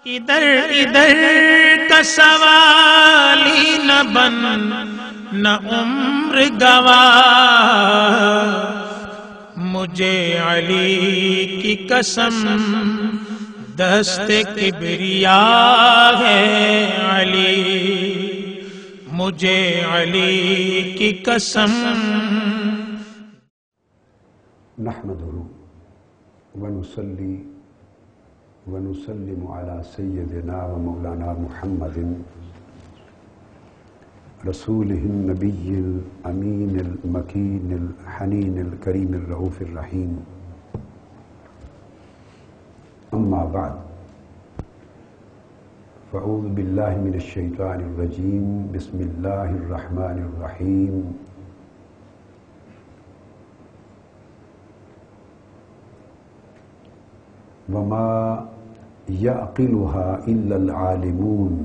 ادھر ادھر کا سوال ہی نہ بن نہ عمر گواہ، مجھے علی کی قسم دست کبریا ہے علی، مجھے علی کی قسم۔ نحمده ونصلي ونسلم على سيدنا ومولانا محمد رسوله النبي الأمين المكين الحنين الكريم الرؤوف الرحيم، أما بعد، فأعوذ بالله من الشيطان الرجيم، بسم الله الرحمن الرحيم۔ وما يعقلها إلا العالمون،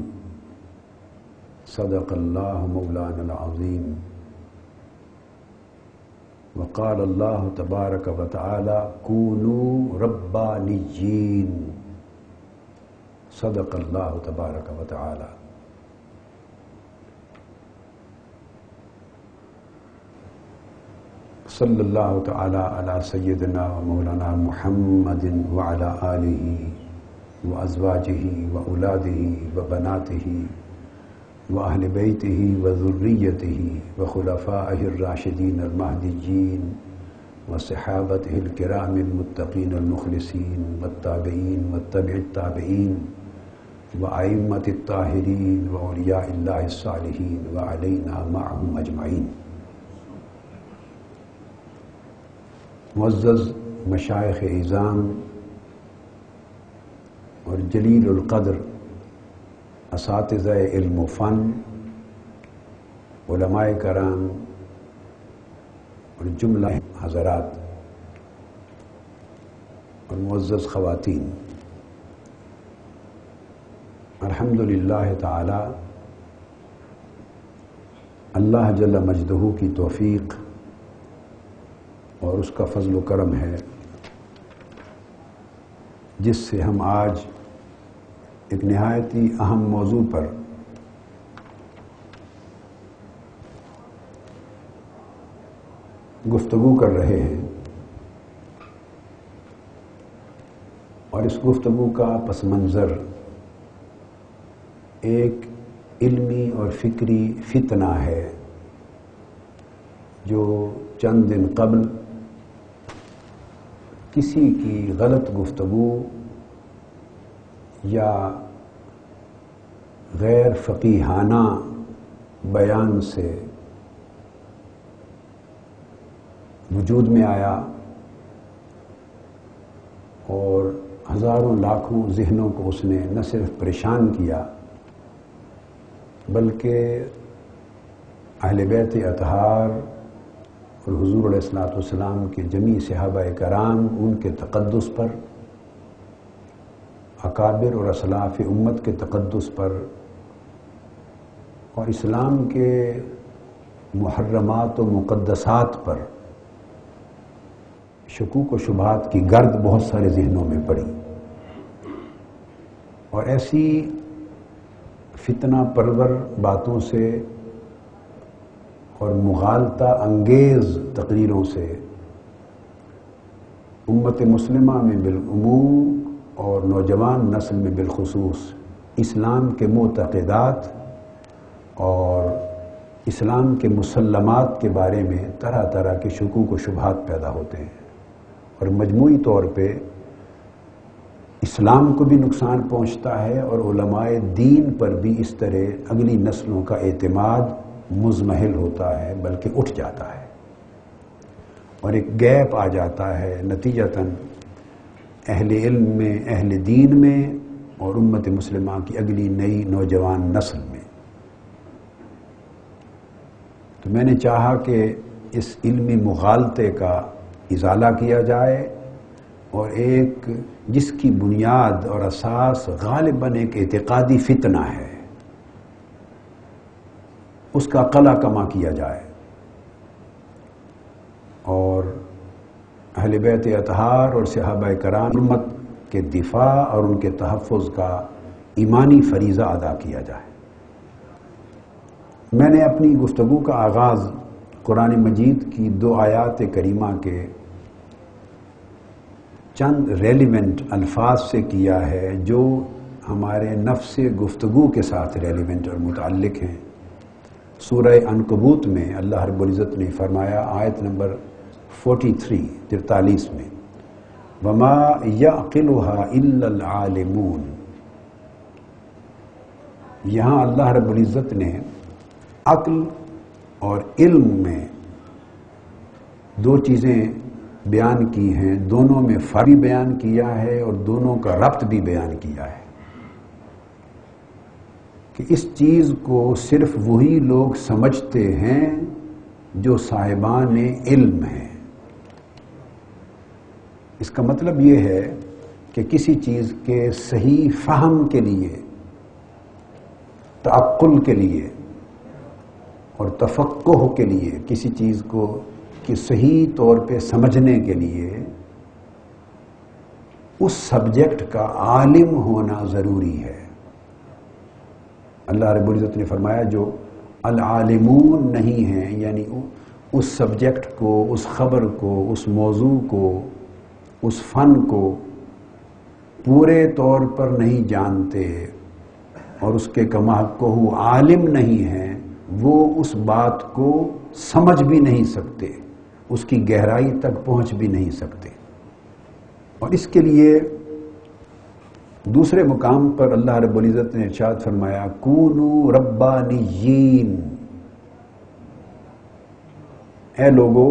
صدق الله مولانا العظيم۔ وقال الله تبارك وتعالى كونوا ربانيين، صدق الله تبارك وتعالى۔ صلی اللہ تعالی علی سیدنا و مولانا محمد وعلی آلہ و ازواجہ و اولادہ و بناتہ و اہل بیتہ و ذریتہ و خلفائہ الراشدین المہدیین و صحابتہ الکرام المتقین المخلصین والتابعین والتبع التابعین و ائمۃ الطاہرین و اولیاء اللہ الصالحین و علینا معہم اجمعین۔ معزز مشائخ اعظام اور جلیل القدر اساتذہ علم و فن، علماء کرام اور جملہ حضرات اور معزز خواتین، الحمدللہ تعالی اللہ جل مجدہ کی توفیق اور اس کا فضل و کرم ہے جس سے ہم آج ایک نہایت ہی اہم موضوع پر گفتگو کر رہے ہیں، اور اس گفتگو کا پس منظر ایک علمی اور فکری فتنہ ہے جو چند دن قبل کسی کی غلط گفتگو یا غیر فقیہانہ بیان سے وجود میں آیا اور ہزاروں لاکھوں ذہنوں کو اس نے نہ صرف پریشان کیا بلکہ اہل بیت اطہار اور حضور علیہ السلام کے جمیع صحابہ کرام، ان کے تقدس پر، اکابر اور اسلاف امت کے تقدس پر، اور اسلام کے محرمات و مقدسات پر شکوک و شبہات کی گرد بہت سارے ذہنوں میں پڑی، اور ایسی فتنہ پرور باتوں سے اور مغالطہ انگیز تقریروں سے امت مسلمہ میں بالعموم اور نوجوان نسل میں بالخصوص اسلام کے معتقدات اور اسلام کے مسلمات کے بارے میں طرح طرح کے شکوک و شبہات پیدا ہوتے ہیں، اور مجموعی طور پہ اسلام کو بھی نقصان پہنچتا ہے اور علماء دین پر بھی اس طرح اگلی نسلوں کا اعتماد مزمحل ہوتا ہے، بلکہ اٹھ جاتا ہے، اور ایک گیپ آ جاتا ہے نتیجتاً اہل علم میں، اہل دین میں، اور امت مسلمہ کی اگلی نئی نوجوان نسل میں۔ تو میں نے چاہا کہ اس علمی مغالطے کا ازالہ کیا جائے، اور ایک جس کی بنیاد اور اساس غالباً ایک اعتقادی فتنہ ہے، اس کا قلع کما کیا جائے، اور اہل بیت اطہار اور صحابہ کرام امت کے دفاع اور ان کے تحفظ کا ایمانی فریضہ ادا کیا جائے۔ میں نے اپنی گفتگو کا آغاز قرآن مجید کی 2 آیات کریمہ کے چند ریلیونٹ الفاظ سے کیا ہے جو ہمارے نفس گفتگو کے ساتھ ریلیونٹ اور متعلق ہیں۔ سورہ عنکبوت میں اللہ رب العزت نے فرمایا آیت نمبر 43 میں وَمَا يَعْقِلُهَا إِلَّا الْعَالِمُونَ۔ یہاں اللہ رب العزت نے عقل اور علم میں 2 چیزیں بیان کی ہیں، دونوں میں فرق بھی بیان کیا ہے اور دونوں کا ربط بھی بیان کیا ہے کہ اس چیز کو صرف وہی لوگ سمجھتے ہیں جو صاحبان علم ہیں۔ اس کا مطلب یہ ہے کہ کسی چیز کے صحیح فہم کے لیے، تعقل کے لیے اور تفقہ کے لیے، کسی چیز کو کہ صحیح طور پہ سمجھنے کے لیے اس سبجیکٹ کا عالم ہونا ضروری ہے۔ اللہ رب العزت نے فرمایا جو العالمون نہیں ہیں، یعنی اس سبجیکٹ کو، اس خبر کو، اس موضوع کو، اس فن کو پورے طور پر نہیں جانتے اور اس کے کماحقہ عالم نہیں ہیں، وہ اس بات کو سمجھ بھی نہیں سکتے، اس کی گہرائی تک پہنچ بھی نہیں سکتے۔ اور اس کے لیے دوسرے مقام پر اللہ رب العزت نے ارشاد فرمایا کونوا ربانیین، اے لوگو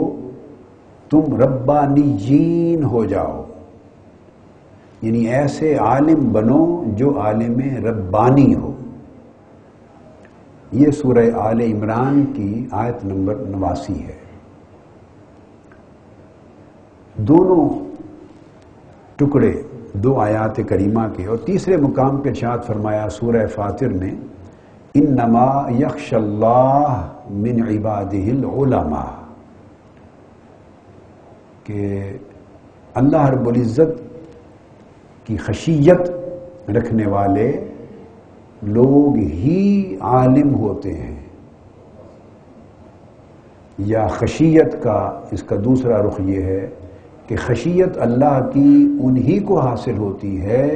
تم ربانیین ہو جاؤ، یعنی ایسے عالم بنو جو عالم ربانی ہو۔ یہ سورہ آل عمران کی آیت نمبر 89 ہے۔ دونوں ٹکڑے 2 آیات کریمہ کے، اور تیسرے مقام پہ ارشاد فرمایا سورہ فاطر میں انما یخشی اللہ من عبادہ العلماء، کہ اللہ رب العزت کی خشیت رکھنے والے لوگ ہی عالم ہوتے ہیں، یا خشیت کا اس کا دوسرا رخ یہ ہے کہ خشیت اللہ کی انہی کو حاصل ہوتی ہے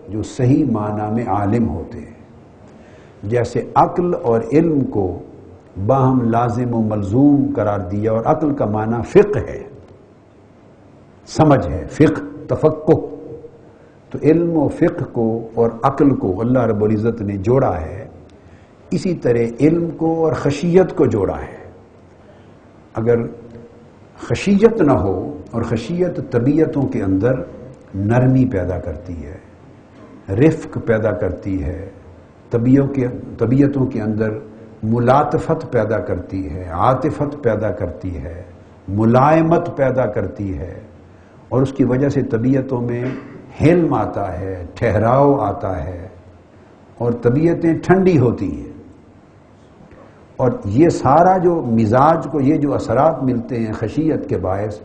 جو صحیح معنی میں عالم ہوتے ہیں۔ جیسے عقل اور علم کو باہم لازم و ملزوم قرار دیا، اور عقل کا معنی فقہ ہے، سمجھ ہے، فقہ تفقہ، تو علم و فقہ کو اور عقل کو اللہ رب العزت نے جوڑا ہے، اسی طرح علم کو اور خشیت کو جوڑا ہے۔ اگر خشیت نہ ہو، اور خشیت طبیعتوں کے اندر نرمی پیدا کرتی ہے، رفق پیدا کرتی ہے، طبیعتوں کے اندر ملاطفت پیدا کرتی ہے، عاطفت پیدا کرتی ہے، ملائمت پیدا کرتی ہے، اور اس کی وجہ سے طبیعتوں میں حلم آتا ہے، ٹھہراؤ آتا ہے، اور طبیعتیں ٹھنڈی ہوتی ہیں۔ اور یہ سارا جو مزاج کو یہ جو اثرات ملتے ہیں خشیت کے باعث،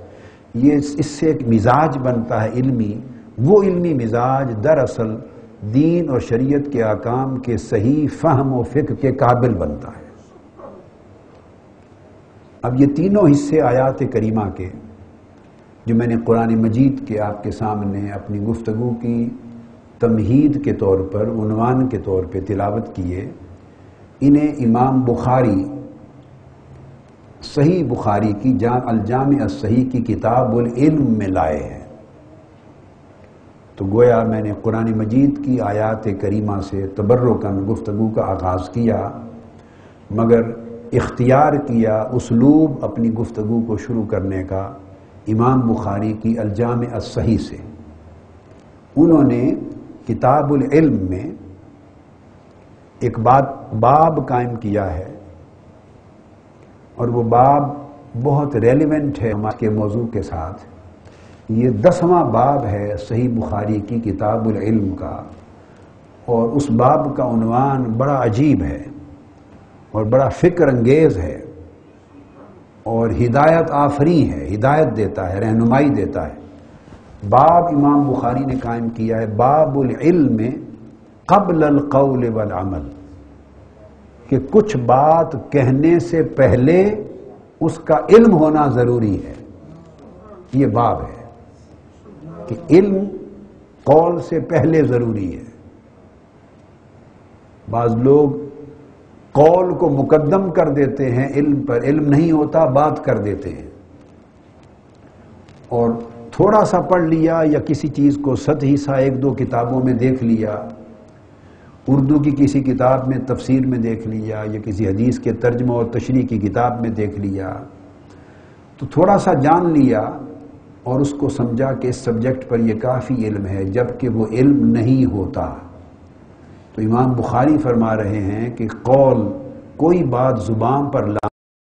یہ اس سے ایک مزاج بنتا ہے علمی، وہ علمی مزاج دراصل دین اور شریعت کے احکام کے صحیح فہم و فقہ کے قابل بنتا ہے۔ اب یہ تینوں حصے آیات کریمہ کے جو میں نے قرآن مجید کے آپ کے سامنے اپنی گفتگو کی تمہید کے طور پر، عنوان کے طور پہ تلاوت کیے، انہیں امام بخاری صحیح بخاری کی الجامع الصحیح کی کتاب العلم میں لائے ہیں۔ تو گویا میں نے قرآن مجید کی آیات کریمہ سے تبرکاً گفتگو کا آغاز کیا، مگر اختیار کیا اسلوب اپنی گفتگو کو شروع کرنے کا امام بخاری کی الجامع الصحیح سے۔ انہوں نے کتاب العلم میں ایک باب قائم کیا ہے، اور وہ باب بہت ریلیونٹ ہے ہمارے کے موضوع کے ساتھ۔ یہ 10واں باب ہے صحیح بخاری کی کتاب العلم کا، اور اس باب کا عنوان بڑا عجیب ہے اور بڑا فکر انگیز ہے، اور ہدایت آفری ہے، ہدایت دیتا ہے، رہنمائی دیتا ہے۔ باب امام بخاری نے قائم کیا ہے باب العلم قبل القول والعمل، کہ کچھ بات کہنے سے پہلے اس کا علم ہونا ضروری ہے. یہ باب ہے کہ علم قول سے پہلے ضروری ہے. بعض لوگ قول کو مقدم کر دیتے ہیں علم پر، علم نہیں ہوتا بات کر دیتے ہیں، اور تھوڑا سا پڑھ لیا یا کسی چیز کو سطحی سا ایک دو کتابوں میں دیکھ لیا، اردو کی کسی کتاب میں تفسیر میں دیکھ لیا یا کسی حدیث کے ترجمہ اور تشریح کی کتاب میں دیکھ لیا، تو تھوڑا سا جان لیا اور اس کو سمجھا کہ اس سبجیکٹ پر یہ کافی علم ہے، جبکہ وہ علم نہیں ہوتا. تو امام بخاری فرما رہے ہیں کہ قول، کوئی بات زبان پر لا